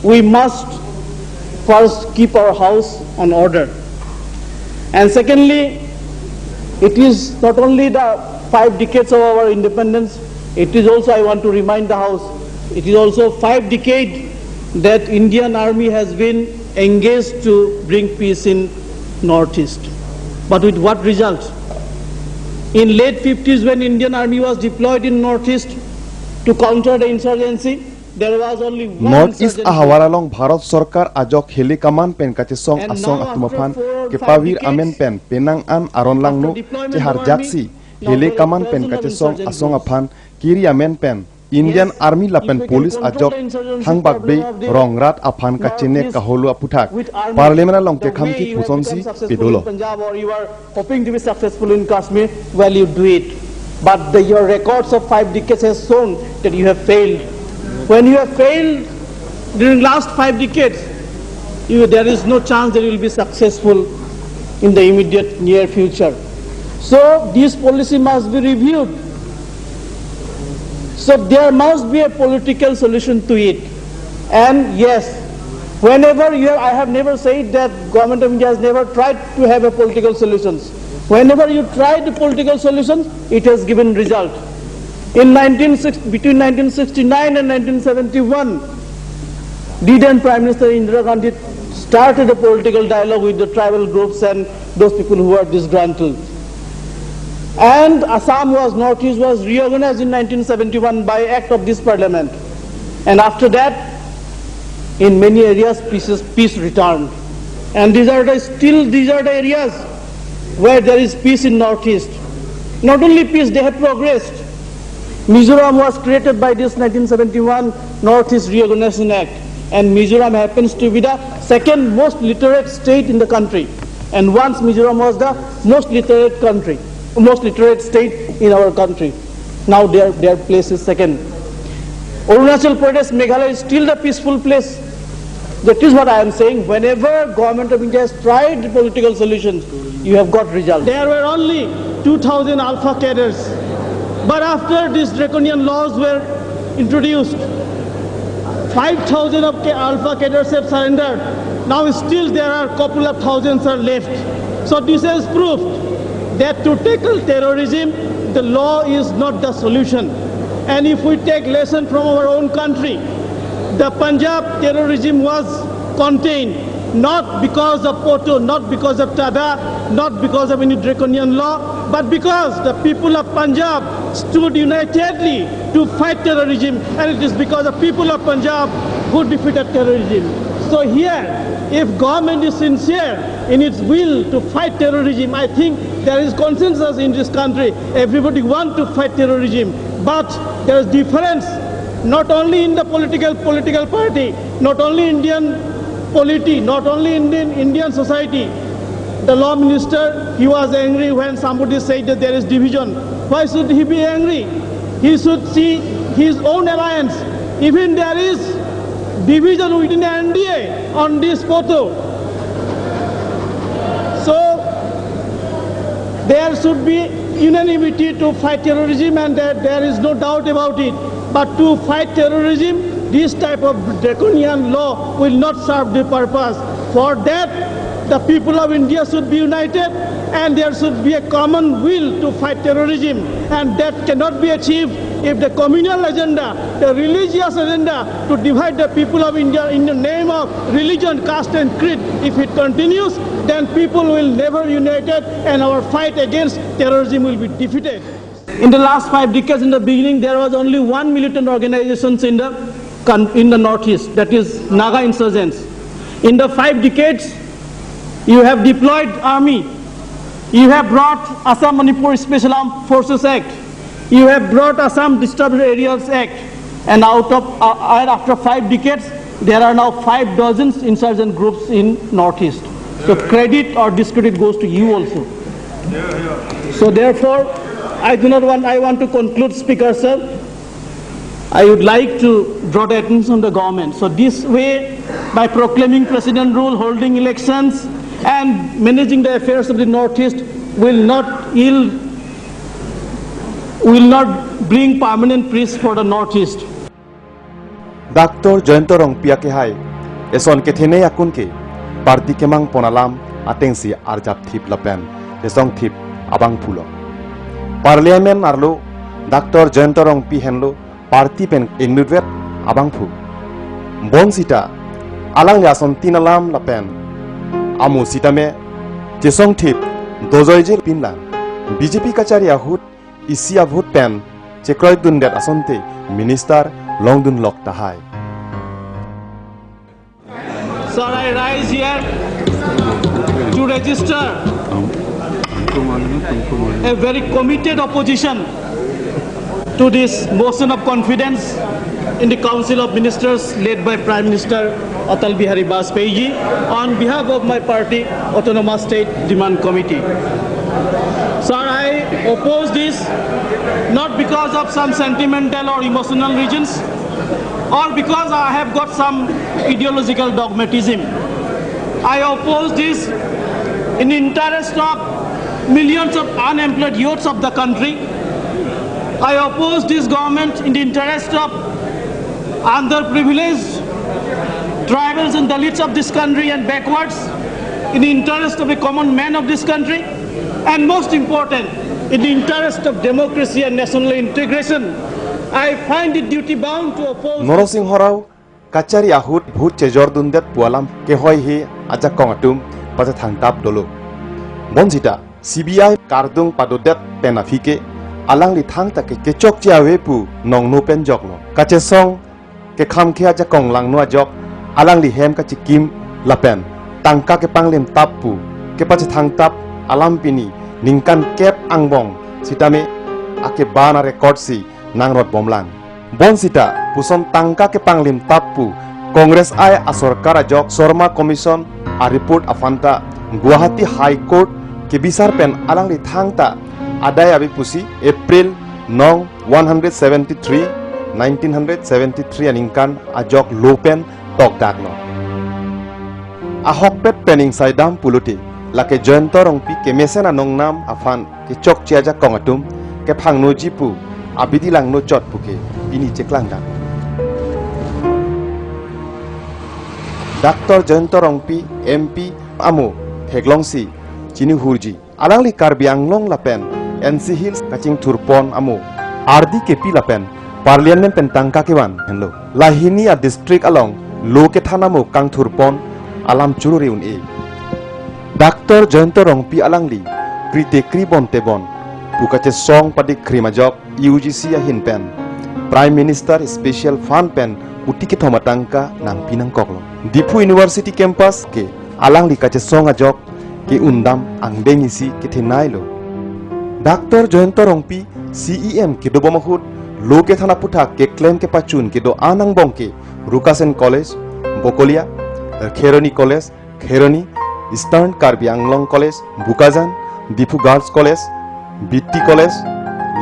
We must first keep our house on order. And secondly, it is not only the 5 decades of our independence, it is also, I want to remind the House, it is also 5 decades that Indian Army has been engaged to bring peace in Northeast. But with what result? In late 50s, when Indian Army was deployed in Northeast to counter the insurgency, there was only one North East ahawaralong Bharat Sarkar ajok heli kaman pen kachisong asong atumaphan kepawir amen pen penang an aronlang nu cehar jaksi heli kaman pen kachisong asong aphan kiri amen pen Indian Army lapen police ajok hangbak be rongrat aphan kachine kaholu aputhak parliament long ke khamki phusonsi pedolo. Or you are hoping to be successful in Kashmir, well, you do it, but your records of 5 decades has shown that you have failed. When you have failed during last 5 decades, there is no chance that you will be successful in the immediate near future. So this policy must be reviewed. So there must be a political solution to it. And yes, whenever I have never said that government of India has never tried to have a political solutions. Whenever you try the political solution, it has given result. Between 1969 and 1971, then Prime Minister Indira Gandhi started a political dialogue with the tribal groups and those people who were disgruntled. And Assam Northeast was reorganized in 1971 by act of this parliament. And after that, in many areas, peace returned. And these are the areas where there is peace in Northeast. Not only peace, they have progressed. Mizoram was created by this 1971 Northeast Reorganization Act, and Mizoram happens to be the second most literate state in the country. And once Mizoram was the most literate state in our country. Now their place is second. Arunachal Pradesh, Meghalaya is still the peaceful place. That is what I am saying. Whenever government of India has tried political solutions, you have got results. There were only 2,000 alpha cadres. But after these draconian laws were introduced, 5,000 of alpha cadres have surrendered. Now still there are a couple of thousands are left. So this has proved that to tackle terrorism, the law is not the solution. And if we take lesson from our own country, the Punjab terrorism was contained not because of Poto, not because of Tada, not because of any draconian law, but because the people of Punjab stood unitedly to fight terrorism, and it is because the people of Punjab who defeated terrorism. So here, if government is sincere in its will to fight terrorism, I think there is consensus in this country. Everybody wants to fight terrorism, but there is difference not only in the political party, not only Indian polity, not only Indian society. The law minister, he was angry when somebody said that there is division. Why should he be angry? He should see his own alliance. Even there is division within NDA on this photo. So there should be unanimity to fight terrorism, and there is no doubt about it. But to fight terrorism, this type of draconian law will not serve the purpose. For that, the people of India should be united, and there should be a common will to fight terrorism. And that cannot be achieved if the communal agenda, the religious agenda to divide the people of India in the name of religion, caste and creed, if it continues, then people will never united, and our fight against terrorism will be defeated. In the last 5 decades, in the beginning, there was only one militant organization in the Northeast, that is Naga insurgents. In the 5 decades, you have deployed army. You have brought Assam Manipur Special Armed Forces Act. You have brought Assam Disturbed Areas Act. And after 5 decades, there are now 5 dozen insurgent groups in Northeast. So credit or discredit goes to you also. So therefore, I want to conclude, Speaker sir. I would like to draw the attention of the government. So this way, by proclaiming president rule, holding elections, and managing the affairs of the Northeast will not bring permanent peace for the Northeast. Dr. Joyento Rongpia ke hai, eson ke thene yakun ke, parti kemang ponalam ateng si arjap thip lapen, esong thip abang pulo. Parliament arlo, Dr. Joyento Rongpi henlo, parti pen ingnuvet abang pu. Bon sita, alang yason tinalam lapen, amu sita me, jesong thip, dozoijil pinlan, BJP kachari ahut, isi avut pen, chekroy dundet asonte, minister Longdun Lok Tahai. Sir, I rise here to register a very committed opposition to this motion of confidence in the Council of Ministers led by Prime Minister Atal Bihari Vajpayee on behalf of my party, Autonomous State Demand Committee. Sir, I oppose this not because of some sentimental or emotional reasons or because I have got some ideological dogmatism. I oppose this in the interest of millions of unemployed youths of the country. I oppose this government in the interest of underprivileged tribals and Dalits of this country and backwards, in the interest of the common man of this country, and most important, in the interest of democracy and national integration. I find it duty bound to oppose. Norosing Horau, Kachari Ahut, Bhut Chejordundet Pualam, Kehoi he, Ajak Kongatum, Patatang Tap Dolo. Bonzita, CBI, Kardung Padodet, Penafike, Alang li Tang Take, Kechok Chiawepu, Nong no pen jogno. Kachesong, Kekam Kia Jakong Lang no jok, Alang li Hem Kachikim, Lapen, Tangka Kepanglim Tapu, Kepachatang Tap, Alampini, Ningkan Kep Angbong, Sitame, Akebana Recordsi, Nangrot Bomlang. Bon sita, puson tangka ke panglim tapu, Kongres ay asorkar ajok Sorma Commission a report afanta, Guwahati High Court ke bisar pen alang li thangta, aday abi pusi, April nong 1973 aningkan ajok lopen tok dagno. Ahok pet pening saidam puluti, lake Joyento Rongpi ke mesen anong nam afan ke chok ciaja kongatum, ke phangno jipu, abidi lang no chot puke ini ceklang dak. Dr. Joyento Rongpi MP Amo Heglongsi Chini Hurji alang li Karbi Anglong lapen NC Hills kacing Turpon Amo Ardi Kepi lapen Parliament pentang kakewan henlo lahini a district along lo ke thanamo kang Turpon alam chururi un e. Dr. Joyento Rongpi alang li krite kribon tebon bukache song padik krimajok UGC ahin pen Prime Minister Special Fund pen utiki thomatangka nang pinang koklo Dipu University campus ke alang li kache song ajok ke undam angdeng isi ke thenailo Dr. Joyento Rongpi CEM ke do bomahut lo ke thana putha ke claim ke pachun ke do anang bongke Rukasen College Bokolia Kheroni College Kheroni Eastern Karbi Anglong College Bukazan Dipu Girls College BT College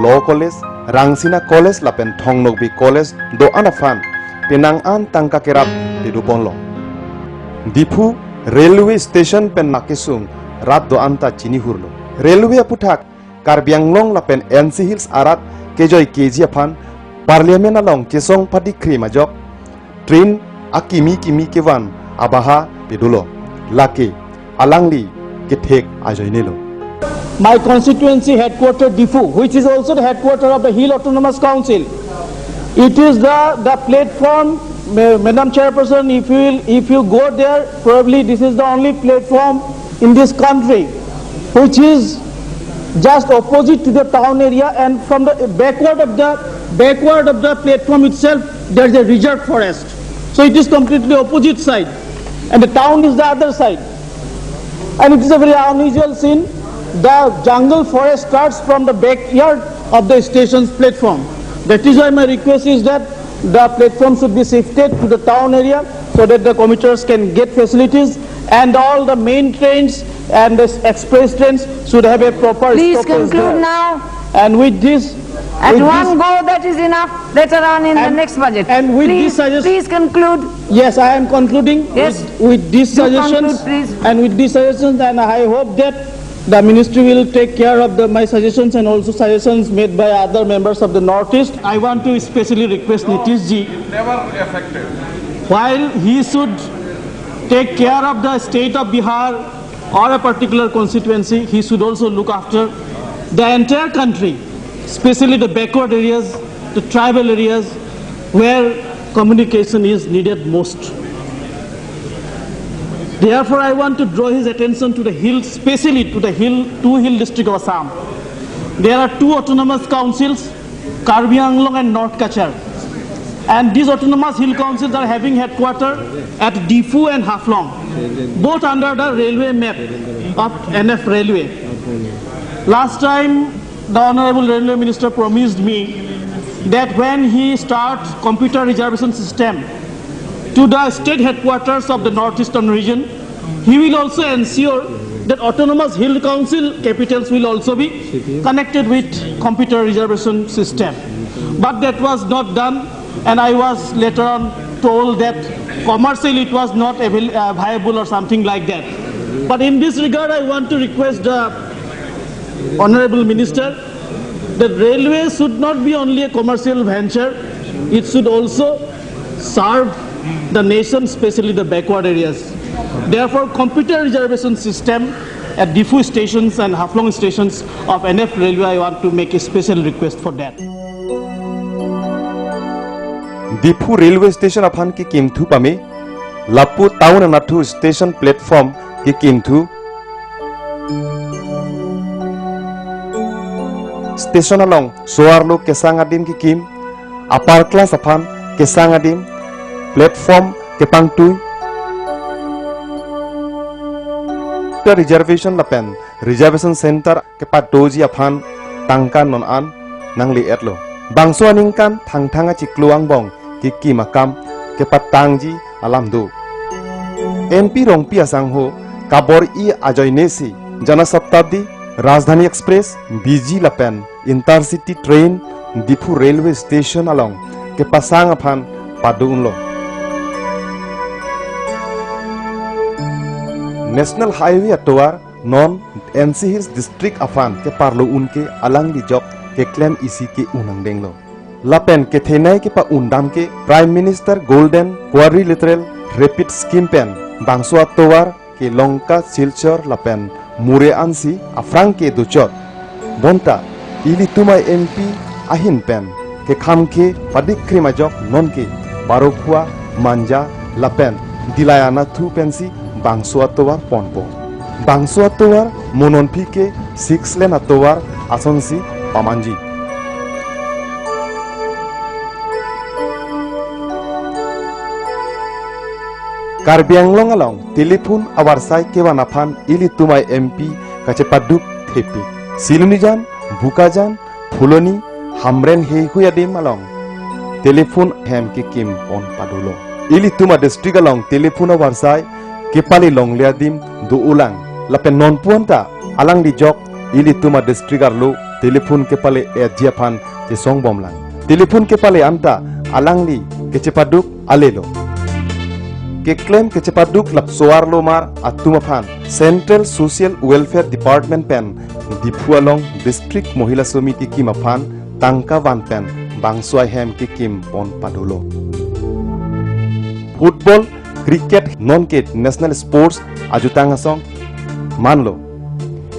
Law College Rangsina College lapen Thongnokbi College do anafan penang an tangka kerap di Duponlo Dipu Railway Station pen makesung rat do anta chini hurlo Railway puthak Karbi Anglong lapen NC Hills arat kejoy keji afan Parliament along kesong padi krimajok train akimi kimi kewan abaha pedulo lake alangli kethek ajoinelo. My constituency headquarter Difu, which is also the headquarter of the Hill Autonomous Council. It is the platform, Madam Chairperson, if you go there, probably this is the only platform in this country which is just opposite to the town area, and from the backward of the platform itself there is a reserve forest. So it is completely opposite side and the town is the other side, and it is a very unusual scene. The jungle forest starts from the backyard of the station's platform. That is why my request is that the platform should be shifted to the town area so so that the commuters can get facilities, and all the main trains and the express trains should have a proper Please stoppage conclude there. now. And with this, At one go, that is enough. Later on in the And- next budget. and with Please, this please conclude. yes, I am concluding Yes. with these Do suggestions, conclude, please. and with these suggestions, and I hope that the ministry will take care of my suggestions and also suggestions made by other members of the Northeast. I want to especially request Nitish ji, Never affected. while he should take care of the state of Bihar or a particular constituency, he should also look after the entire country, especially the backward areas, the tribal areas where communication is needed most. Therefore, I want to draw his attention to the hill, especially to the two hill district of Assam. There are two autonomous councils, Karbi Anglong and North Kachar. And these autonomous hill councils are having headquarters at Difu and Haflong, both under the railway map of NF Railway. Last time, the Honorable Railway Minister promised me that when he starts computer reservation system to the state headquarters of the northeastern region, he will also ensure that autonomous hill council capitals will also be connected with computer reservation system. But that was not done, and I was later on told that commercially it was not viable or something like that. But in this regard, I want to request the Honorable Minister that railway should not be only a commercial venture, it should also serve the nation, especially the backward areas. Therefore, computer reservation system at Difu stations and Haflong stations of NF Railway, I want to make a special request for that. Difu railway station aphan ki kimthu pame, Lapu town anathu station platform ki kimthu, station along Soarlo Kesangadim ki kim, upper class aphan Kesangadim, platform Kepangtui, the reservation lapen, reservation center Kepatoji aphan, Tangkan non an, Nangli etlo. Bangso aningkan thang-thanga cikluang bong ki makam Kepatangji alamdu. MP Rongpi Asangho, Kabor I Ajoynesi, Jana Saptabdi, Rajdhani Express, BG Lapen, Intercity Train, Difu Railway Station along, Kepasang aphan Padunlo. National Highway Atoar, non NC Hills District Afan, ke parlo unke alang di job ke claim isi ke unang denglo. Lapen ke thenai ke pa undam ke Prime Minister Golden Quadrilateral Rapid Scheme Pen, Bangso Atoar ke Longka Silchar Lapen, Mure Ansi Afrang ke Duchot. Bonta, ili tumai MP Ahin Pen, ke kham ke padik krimajok non ke Barokua Manja Lapen, Dilayana Thu Pensi, Bangso Atoar Ponpo. Bangso Atoar Mononpi ke 6 lane Atoar Asonsi Pamanji. Karbi Anglong along telepon awarsai ke wanaphan ili tumai MP kache paduk thepi. Silunijan, Bukajan, Fuloni, Hamren hei huyadim along. Telepon hem ke kim pon padulo. Ili tuma district along telepon awarsai Kepali long liadim do ulang lapen non puanta alang di jok ili tuma district arlo telepon kepale jiapan ke song bomlang telepon kepale anta alang di kecepaduk alelo ke claim kecepaduk lap soarlo mar atuma phan Central Social Welfare Department pen Difu along District Mohila Samiti ki maphan tangka van pen bangsoi hem ke kim pon padulo football Cricket non-kit national sports ajutang asong manlo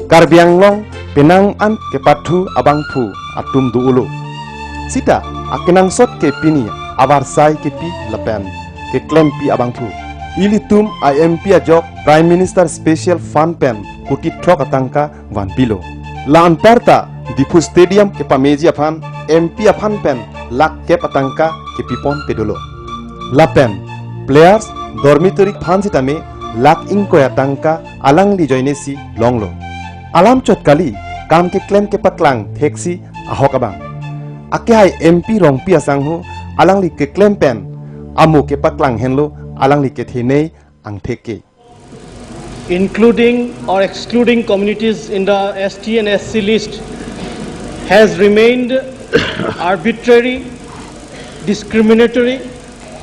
Karbi Anglong penang an ke pathu abang phu atum duulo sita akenang sot ke pini abarsai ke pi lapen ke claim pi abang phu ilitum IMP ajok Prime Minister Special Fund pen kuti trok atangka van bilo la anparta Difu Stadium ke pameji aphan MP aphan pen lak ke atangka ke pipon pedolo lapen players dormitory phansitame lak ingkoya tangka alang li joinesi longlo alam chotkali kam ke claim ke patlang taxi ahokabang ake hai MP Rongpi Asangho alang li ke claim pen amu ke patlang henlo alang likethene angtheke including or excluding communities in the ST and SC list has remained arbitrary, discriminatory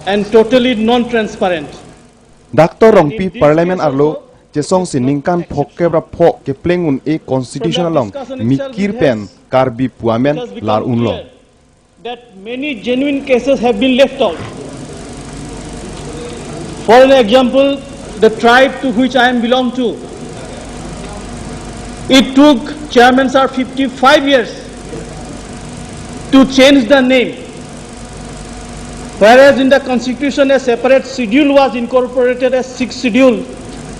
and totally non-transparent. Dr. Rongpi Parliament arlo jesong siningkan phokebra phok ke plengun e constitutional long mikir pen karbi puamen lar unlo that many genuine cases have been left out. For an example, the tribe to which I am belong to, it took Chairman Sir 55 years to change the name, whereas in the constitution a separate schedule was incorporated as 6th schedule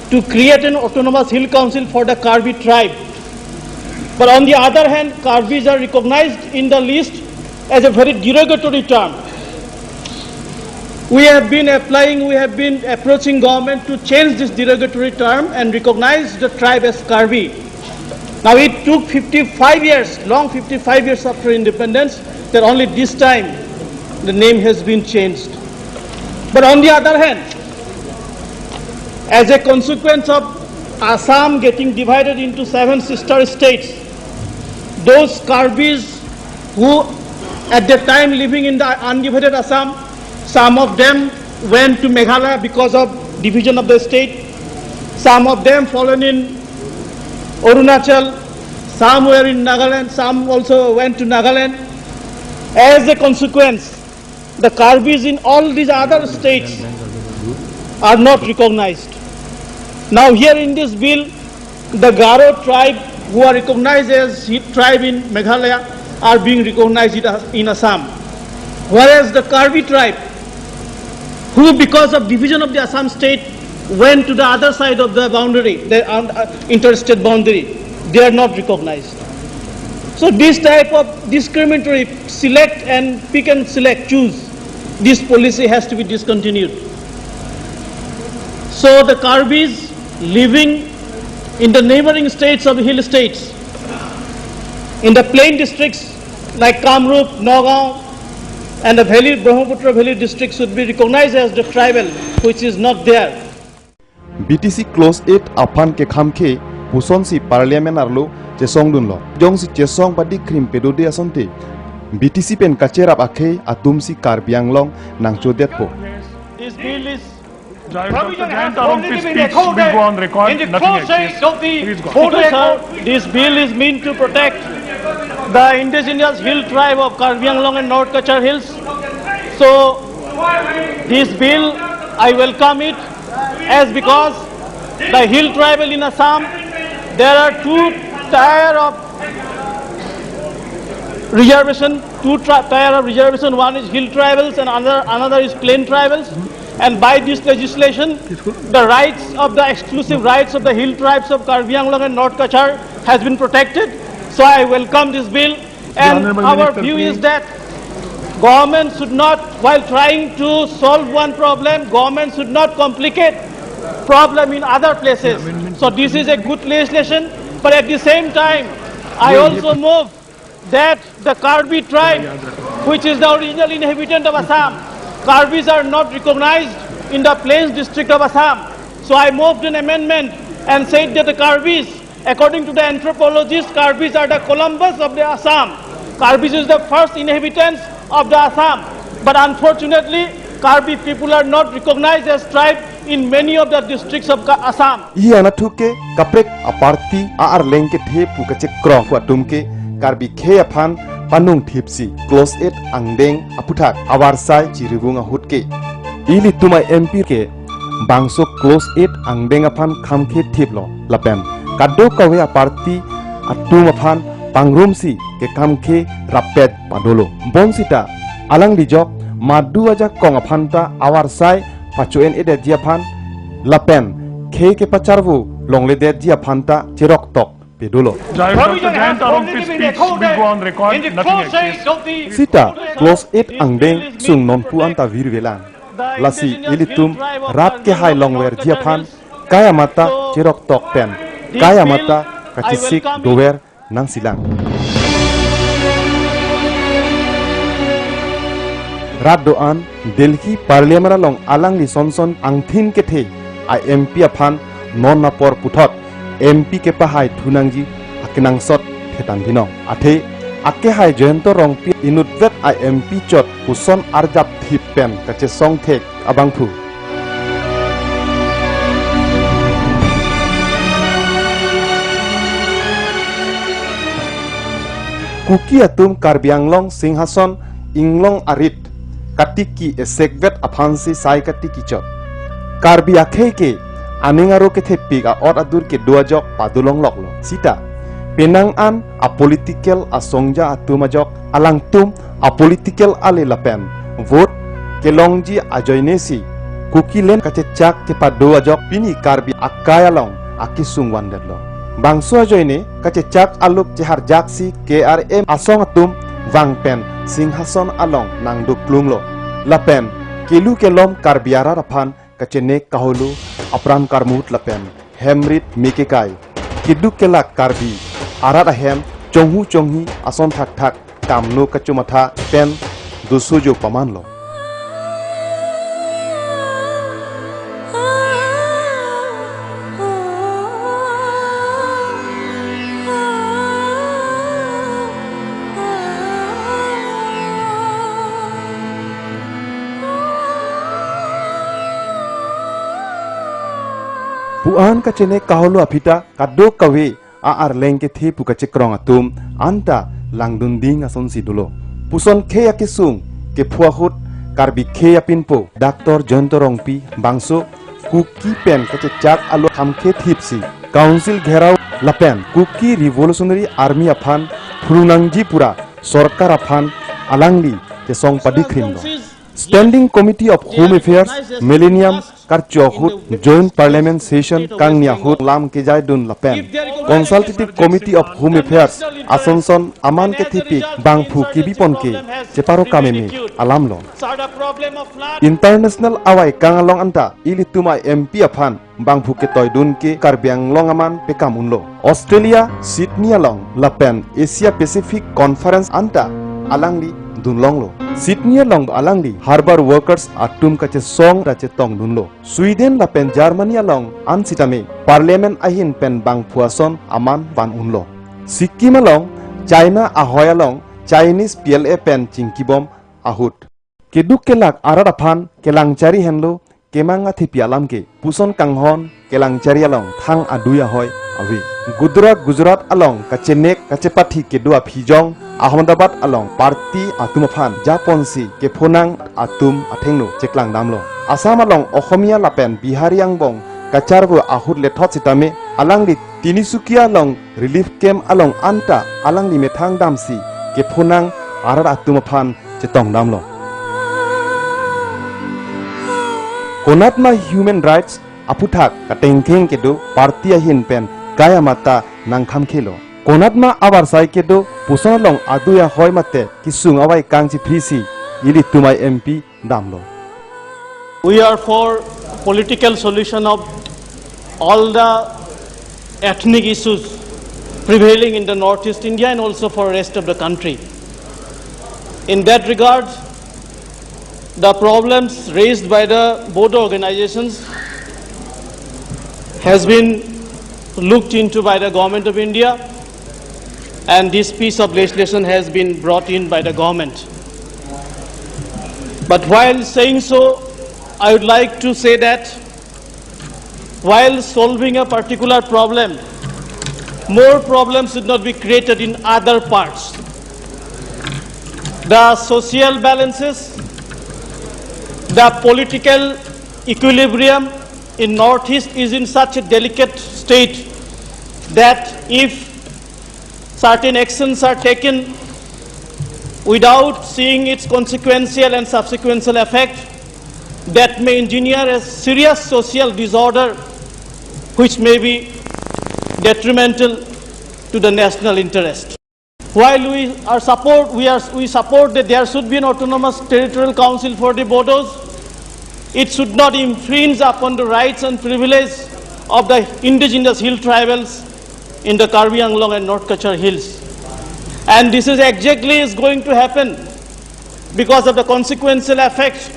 to create an autonomous hill council for the Karbi tribe. But on the other hand, Karbis are recognized in the list as a very derogatory term. We have been approaching government to change this derogatory term and recognize the tribe as Karbi. Now it took 55 years, long 55 years after independence, that only this time the name has been changed. But on the other hand, as a consequence of Assam getting divided into 7 sister states, those Karbis who at that time living in the undivided Assam, some of them went to Meghalaya because of division of the state. Some of them fallen in Arunachal, some were in Nagaland, some also went to Nagaland. As a consequence, the Karbis in all these other states are not recognized. Now here in this bill, the Garo tribe, who are recognized as tribe in Meghalaya, are being recognized in Assam. Whereas the Karbi tribe, who because of division of the Assam state went to the other side of the boundary, the interstate boundary, they are not recognized. So this type of discriminatory select and pick and select, choose, this policy has to be discontinued. So the Karbis living in the neighboring states of the hill states, in the plain districts like Kamrup, Nagaon, and the Valley, Brahmaputra Valley district should be recognized as the tribal, which is not there. BTC Close 8 Afan ke khamke puson si parliament arlo jesong dunlo jong si jesong padi krim pedode asonte BTC pen kacerap akhe atum si Karbiang long nang chodet po. This bill is Provision has only been recorded in the process of the voter record. This bill is meant to protect the indigenous hill tribe of Karbi Anglong and North Kachar Hills. So this bill, I welcome it, as because the hill tribal in Assam, there are 2 tier of reservation, one is hill tribals and another is plain tribals. And by this legislation, the rights of the exclusive rights of the hill tribes of Karbi Anglong and North Kachar has been protected. So I welcome this bill, and our view is that government should not, while trying to solve one problem, government should not complicate problem in other places. So this is a good legislation, but at the same time, I also move that the Karbi tribe, which is the original inhabitant of Assam, Karbis are not recognized in the Plains district of Assam. So I moved an amendment and said that the Karbis, according to the anthropologists, Karbis are the Columbus of the Assam. Karbis is the first inhabitants of the Assam. But unfortunately, Karbi people are not recognized as tribe in many of the districts of Assam. Iana thuke kaprek aparti aar lengke the pukachek krong fuatumke Karbi khe aphan panung thipsi Close 8 angdeng aputhak awarsai chiribunga hutke ili tumai MP ke bangso Close 8 angdeng aphan khamkhe thiplo lapen kaddo kawe aparti atum aphan pangrumsi ke khamkhe rapet padolo bonsita alang dijok madu aja kong aphanta awarsai pachoen ede jiaphan lapen khe ke pacharvu longle de jiaphanta chirok tok pedolo Provision has only been recorded in the process of the Sita Close 8 angdeng sung non pu anta virvelan lasi ilitum rap ke hai longwer jiaphan kaya mata chirok tok pen kaya mata kachisik dower nang silang rat doan Delhi Parliament along alang li sonson angthin ke the IMP aphan non napor puthot MP ke pahai thunangji akinang sot thetang binong athe ake hai joyento rongpi inutvet IMP chot puson arjap thipen kache song thek abangphu Kuki atum Karbi Anglong Singhason Inglong Arit Katiki esekvet aphansi sai katiki chot Karbi akheke aningaro ke thepik a ot adur ke duajok padulong loklo sita penang an a political asongja atumajok alangtum a political ale lapen vote kelongji ajoinesi Kuki len kache chak ke paduajok pini Karbi akayalong akisung wanderlo Bangso joine kache chak aluk chehar jaksi KRM asong atum wangpen singhason along nangdu klunglo lapen kelu kelom karbiara raphan kache nek kahulu apran karmut lapen hemrit mikekai kiduk kelak karbi arat ahem chonghi ason thak thak kamno kachumatha pen dusujo pamanlo Puan kacene kaholo apita kadok kawe ar lengke the pukache krong atum anta langdunding ason sidulo puson kheya kisung ke phuahut karbi kheya pinpo Dr. Jontorongpi bangso kuki pen kache chak alo hamkhe thipsi council gherau lapen kuki revolutionary army aphan phurunangji pura sarkar aphan alangli ke song padikhrimlo Standing Committee of Home Affairs Millennium Karchohut Joint Parliament Session Kangyahut Lam Kejaidun Lapen Consultative Committee of Home Affairs Asonson Aman Kethipi Bangphu Kibiponke Cheparo Kameme Alamlo International Awai Kangalong Anta Ilituma MP Aphan Bangphu Ketoidun ke Karbiang Longaman Pekamunlo Australia Sydney along Lapen Asia Pacific Conference Anta Alangli Dunlonglo Sydney along alangli harbor workers atum kache song rache tong dunlo Sweden la pen Germany along ansitame parliament ahin pen bang phuason aman ban unlo Sikkim along China ahoy along Chinese PLA pen chingkibom ahut keduk kelak arada phan kelangchari henlo kemanga thipi alamke puson kanghon kelangchari along thang aduya hoy awi Gujarat along kachenek kachepathi kedua phijong Ahmedabad along party atumaphan Japonsi ke phonang atum athengno cheklang damlo Assam along Ohomia lapen Bihari angbong kacharbo ahut lethot sitame alangli Tinisukia along relief camp along anta alangli methang damsi ke phonang arar atumaphan chetong damlo Konatma human rights aputhak katengkheng kedo party ahin pen Gaya mata nangkham khelo Konatma abar sai kedo pusanalong aduya hoy mate kisung awai kangchi phisi ili tumai MP damlo We are for political solution of all the ethnic issues prevailing in the northeast India and also for rest of the country. In that regard, the problems raised by the both organizations has been looked into by the government of India, and this piece of legislation has been brought in by the government. But while saying so, I would like to say that while solving a particular problem, more problems should not be created in other parts. The social balances, the political equilibrium in Northeast is in such a delicate state that if certain actions are taken without seeing its consequential and subsequential effect, that may engineer a serious social disorder which may be detrimental to the national interest. While we support that there should be an autonomous territorial council for the Bodos, it should not infringe upon the rights and privileges of the indigenous hill tribals in the Karbi Anglong and North Kachar hills. And this is exactly is going to happen because of the consequential effects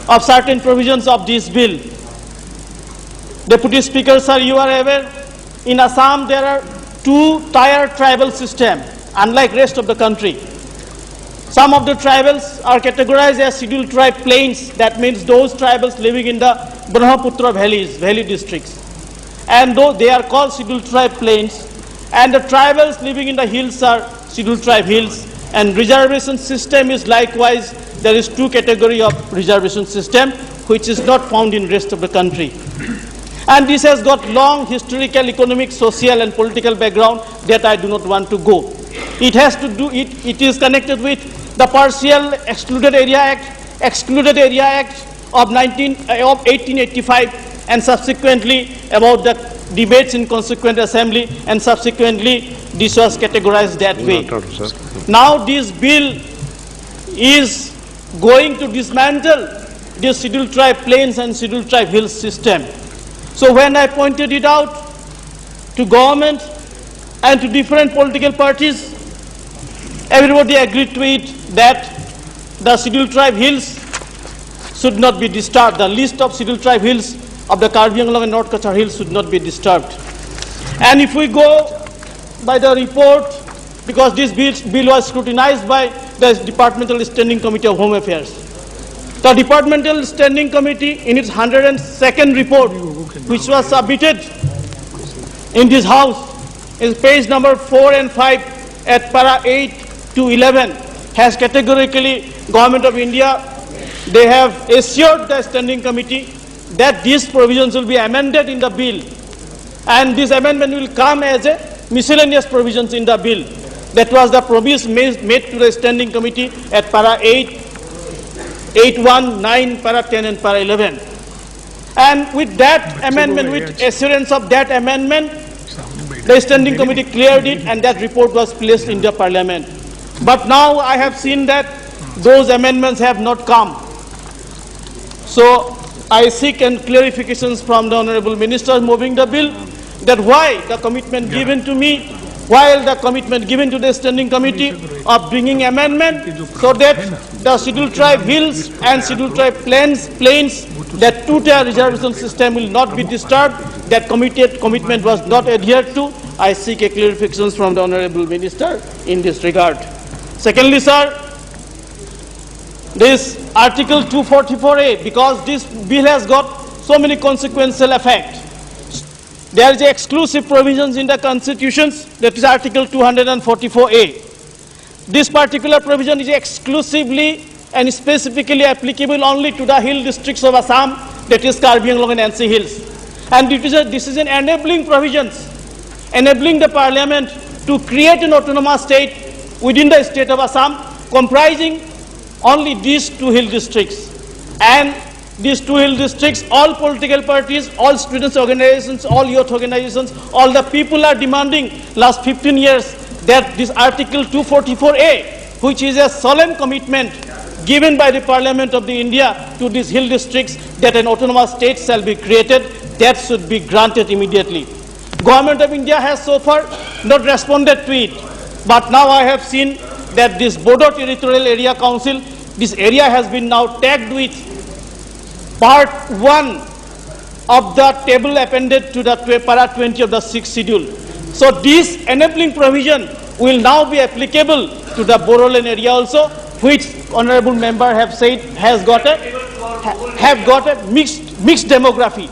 of certain provisions of this bill. Deputy Speaker, sir, you are aware, in Assam there are two-tier tribal system, unlike rest of the country. Some of the tribals are categorized as scheduled tribe plains, that means those tribals living in the Brahmaputra valleys, valley districts. And though they are called scheduled tribe plains, and the tribals living in the hills are scheduled tribe hills, and reservation system is likewise, there is two category of reservation system, which is not found in rest of the country. And this has got long historical, economic, social and political background that I do not want to go. It has to do, it is connected with the Partial Excluded Area Act of 1885, and subsequently about the debates in Constituent Assembly, and subsequently this was categorized that way. Now this bill is going to dismantle the scheduled tribe plains and scheduled tribe hills system. So when I pointed it out to government and to different political parties, everybody agreed to it that the scheduled tribe hills should not be disturbed. The list of scheduled tribe hills of the Karbi Anglong and North Kachar hills should not be disturbed. And if we go by the report, because this bill was scrutinized by the Departmental Standing Committee of Home Affairs. The Departmental Standing Committee, in its 102nd report, which was submitted in this House, is page number 4 and 5 at para 8 to 11, has categorically, Government of India, they have assured the Standing Committee that these provisions will be amended in the bill. And this amendment will come as a miscellaneous provisions in the bill. That was the promise made to the Standing Committee at para 8, 8.1, 9, para 10 and para 11. And with that amendment, with assurance of that amendment, the Standing Committee cleared it and that report was placed in the Parliament. But now I have seen that those amendments have not come. So I seek clarifications from the Honorable Minister moving the bill, that why the commitment given to me, while the commitment given to the Standing Committee of bringing amendment so that the scheduled tribe hills and scheduled tribe plains, that two-tier reservation system will not be disturbed, that commitment was not adhered to. I seek a clarifications from the Honorable Minister in this regard. Secondly, sir, this Article 244A, because this bill has got so many consequential effects. There is exclusive provisions in the constitutions, that is Article 244A. This particular provision is exclusively and specifically applicable only to the hill districts of Assam, that is Karbi Anglong and NC Hills. And this is an enabling provisions, enabling the Parliament to create an autonomous state within the state of Assam, comprising only these two hill districts. And these two hill districts, all political parties, all students' organizations, all youth organizations, all the people are demanding last 15 years that this Article 244A, which is a solemn commitment given by the Parliament of the India to these hill districts, that an autonomous state shall be created, that should be granted immediately. Government of India has so far not responded to it, but now I have seen that this Bodo Territorial Area Council, this area has been now tagged with Part 1 of the table appended to the para 20 of the 6th schedule. So this enabling provision will now be applicable to the Boroland area also, which honorable member have said has got a mixed demography.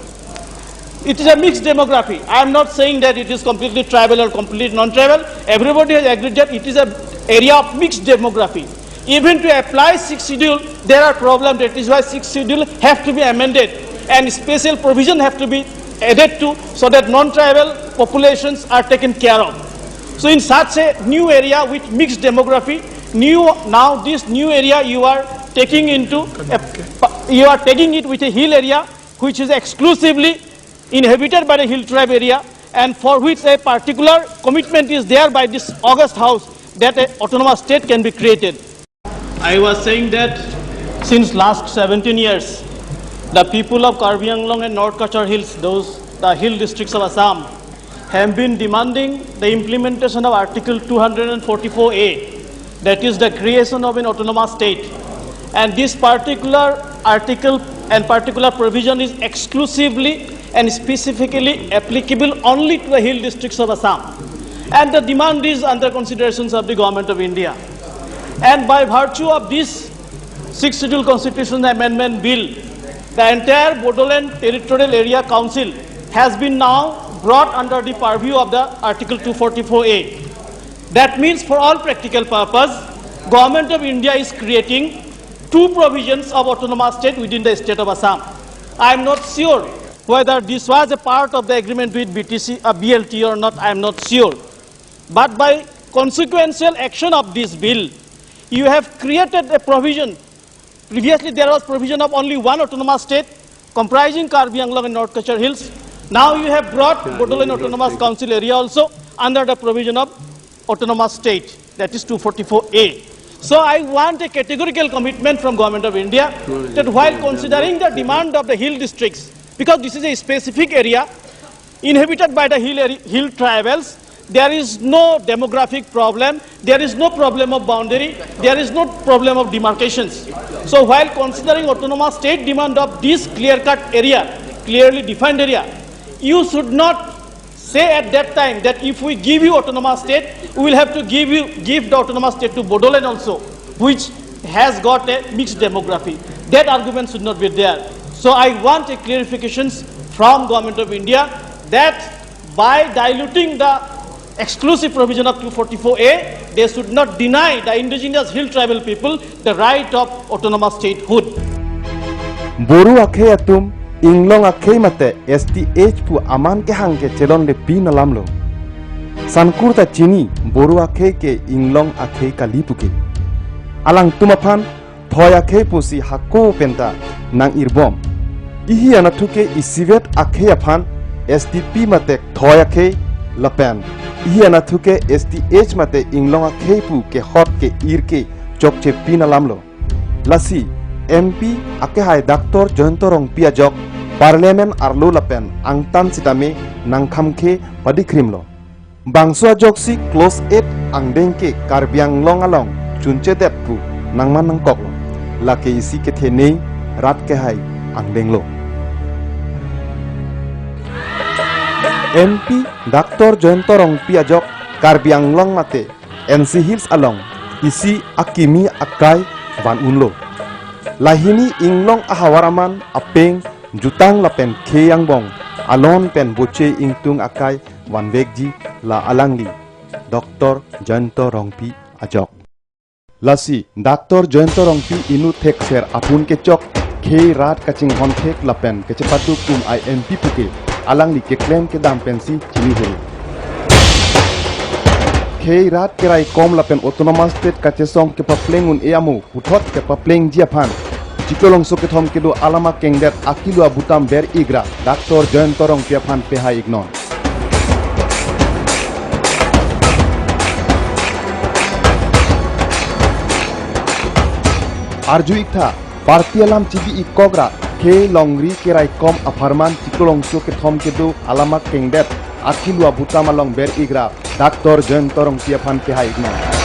It is a mixed demography. I am not saying that it is completely tribal or completely non-tribal. Everybody has agreed that it is an area of mixed demography. Even to apply 6th schedule, there are problems. That is why 6th schedule have to be amended and special provision have to be added to, so that non-tribal populations are taken care of. So in such a new area with mixed demography, now this new area you are taking into, you are taking it with a hill area which is exclusively inhabited by the hill tribe area, and for which a particular commitment is there by this August House that an autonomous state can be created. I was saying that since last 17 years, the people of Karbi Anglong and North Kachar Hills, the hill districts of Assam, have been demanding the implementation of Article 244A, that is the creation of an autonomous state. And this particular article and particular provision is exclusively and specifically applicable only to the hill districts of Assam. And the demand is under considerations of the Government of India. And by virtue of this 6th Schedule Constitution Amendment Bill, the entire Bodoland Territorial Area Council has been now brought under the purview of the Article 244A. That means for all practical purpose, Government of India is creating two provisions of autonomous state within the state of Assam. I am not sure whether this was a part of the agreement with BLT or not, I am not sure. But by consequential action of this bill, you have created a provision. Previously there was provision of only one autonomous state comprising Karbi Anglong and North Kachar Hills. Now you have brought Bodoland Autonomous Council area also under the provision of autonomous state, that is 244A. So I want a categorical commitment from Government of India that while considering the demand of the hill districts, because this is a specific area inhabited by the hill tribals, there is no demographic problem, there is no problem of boundary, there is no problem of demarcations. So while considering autonomous state demand of this clear-cut area, clearly defined area, you should not say at that time that if we give you autonomous state, we will have to give the autonomous state to Bodoland also, which has got a mixed demography. That argument should not be there. So I want a clarification from Government of India that by diluting the exclusive provision of 244A, they should not deny the indigenous hill tribal people the right of autonomous statehood. Boru akhe atum inglong akhe mate STH pu aman ke hang ke chelon le pi nalamlo. Sankur ta chini boru akhe ke inglong akhe kali puke. Alang tumaphan thoy akhe pu si hakko penta nang irbom. Ihi anathuke isivet akhe aphan STP mate thoy akhe lapen. Ihi anathuke STH mate inglong akhe pu ke hot ke ir ke chokche pi nalamlo. Lasi MP ake hai Dr. Joyentorong Piajok Parliament arlo lapen angtan sitame nangkhamke padikrimlo. Bangsua joksi close 8 angdengke Karbiang long along chunche deppu nangman nangkoklo. Lake isi ke thene rat ke hai angdenglo. MP Dr. Joyentorong Piajok Karbiang long mate NC Hills along isi akimi akai van unlo. Lahini inglong ahawaraman apeng jutang lapen keyang bong alon pen boche ingtung akai wan vegji la alangli Dr. Joyentorong Piajok. Lasi Dr. Joyentorong inu thek ser apun ke chok key rat kaching hon thek lapen ke cepatu kum IMP puke alangli ke claim ke dam pensi chini heri. Key rat kerai kom lapen autonomous state kachesong ke paplengun eamu uthot ke papleng jiapan. Cikolong soketom kedo alama kengdet akilu abutam ber igra Dr. Joyentorong Piaphan peha ignon. Arju ikta partialam cibi ikogra ke longri kerai kom aparman cikolong soketom kedo alama kengdet akilu abutam along ber igra Dr. Joyentorong Piaphan peha ignon.